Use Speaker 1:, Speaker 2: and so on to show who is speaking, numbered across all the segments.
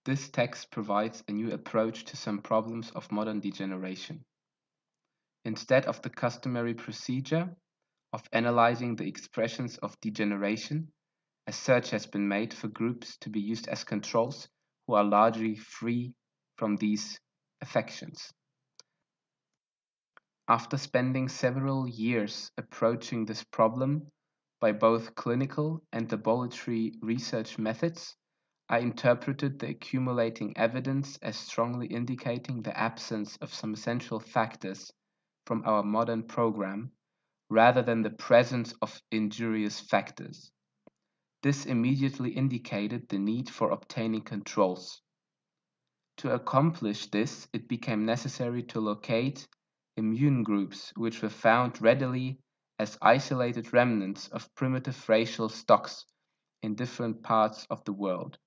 Speaker 1: This text provides a new approach to some problems of modern degeneration. Instead of the customary procedure of analyzing the expressions of degeneration, a search has been made for groups to be used as controls who are largely free from these affections. After spending several years approaching this problem by both clinical and laboratory research methods, I interpreted the accumulating evidence as strongly indicating the absence of some essential factors from our modern program rather than the presence of injurious factors. This immediately indicated the need for obtaining controls. To accomplish this, it became necessary to locate immune groups which were found readily as isolated remnants of primitive racial stocks in different parts of the world.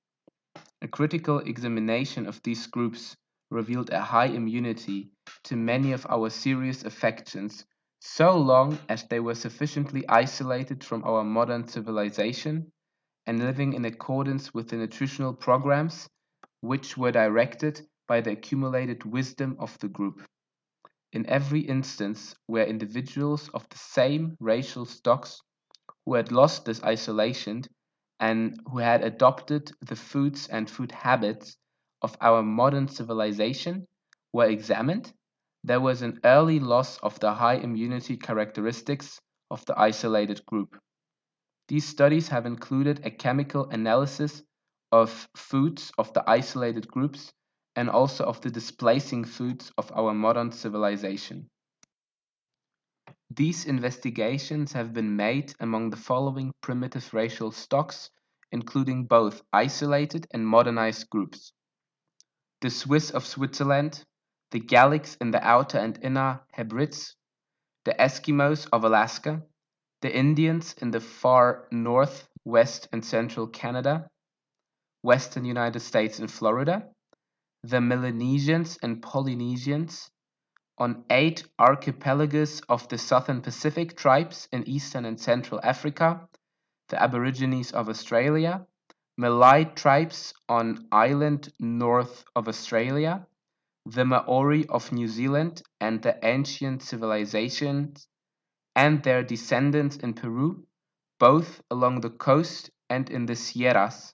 Speaker 1: A critical examination of these groups revealed a high immunity to many of our serious affections so long as they were sufficiently isolated from our modern civilization and living in accordance with the nutritional programs which were directed by the accumulated wisdom of the group. In every instance where individuals of the same racial stocks who had lost this isolation and who had adopted the foods and food habits of our modern civilization were examined, there was an early loss of the high immunity characteristics of the isolated group. These studies have included a chemical analysis of foods of the isolated groups and also of the displacing foods of our modern civilization. These investigations have been made among the following primitive racial stocks, including both isolated and modernized groups: the Swiss of Switzerland, the Gallics in the Outer and Inner Hebrides, the Eskimos of Alaska, the Indians in the far north, west, and central Canada, western United States and Florida, the Melanesians and Polynesians, on 8 archipelagos of the Southern Pacific tribes in Eastern and Central Africa, the Aborigines of Australia, Malay tribes on island north of Australia, the Maori of New Zealand and the ancient civilizations and their descendants in Peru, both along the coast and in the Sierras,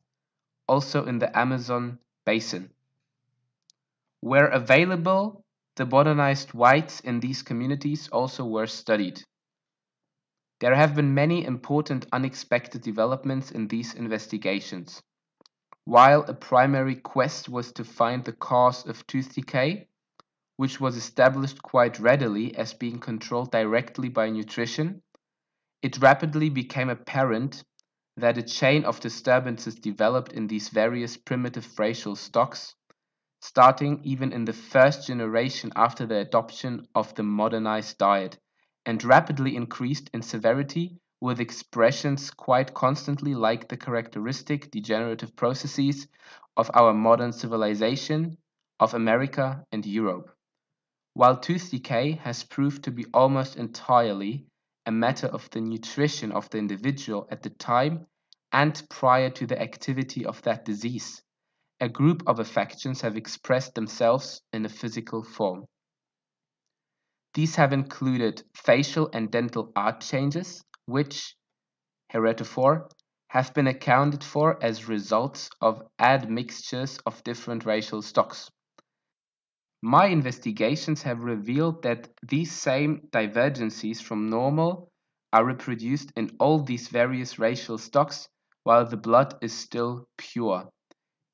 Speaker 1: also in the Amazon basin. Where available, the modernized whites in these communities also were studied. There have been many important unexpected developments in these investigations. While a primary quest was to find the cause of tooth decay, which was established quite readily as being controlled directly by nutrition, it rapidly became apparent that a chain of disturbances developed in these various primitive racial stocks, starting even in the first generation after the adoption of the modernized diet, and rapidly increased in severity with expressions quite constantly like the characteristic degenerative processes of our modern civilization, of America and Europe. While tooth decay has proved to be almost entirely a matter of the nutrition of the individual at the time and prior to the activity of that disease, a group of affections have expressed themselves in a physical form. These have included facial and dental art changes, which, heretofore, have been accounted for as results of admixtures of different racial stocks. My investigations have revealed that these same divergencies from normal are reproduced in all these various racial stocks while the blood is still pure.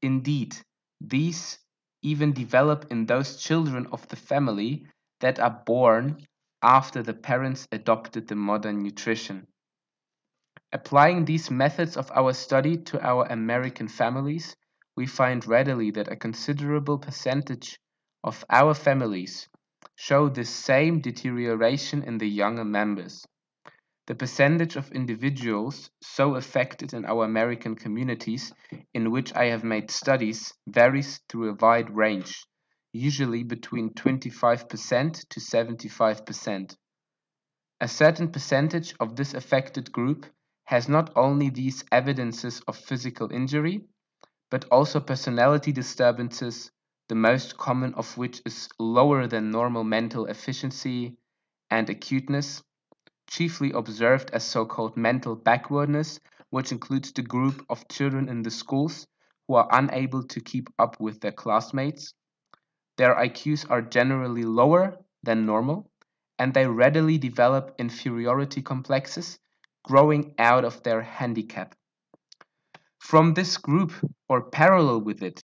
Speaker 1: Indeed, these even develop in those children of the family that are born after the parents adopted the modern nutrition. Applying these methods of our study to our American families, we find readily that a considerable percentage of our families show the same deterioration in the younger members. The percentage of individuals so affected in our American communities in which I have made studies varies through a wide range, usually between 25% to 75%. A certain percentage of this affected group has not only these evidences of physical injury, but also personality disturbances, the most common of which is lower than normal mental efficiency and acuteness, chiefly observed as so-called mental backwardness, which includes the group of children in the schools who are unable to keep up with their classmates. Their IQs are generally lower than normal, and they readily develop inferiority complexes growing out of their handicap. From this group, or parallel with it,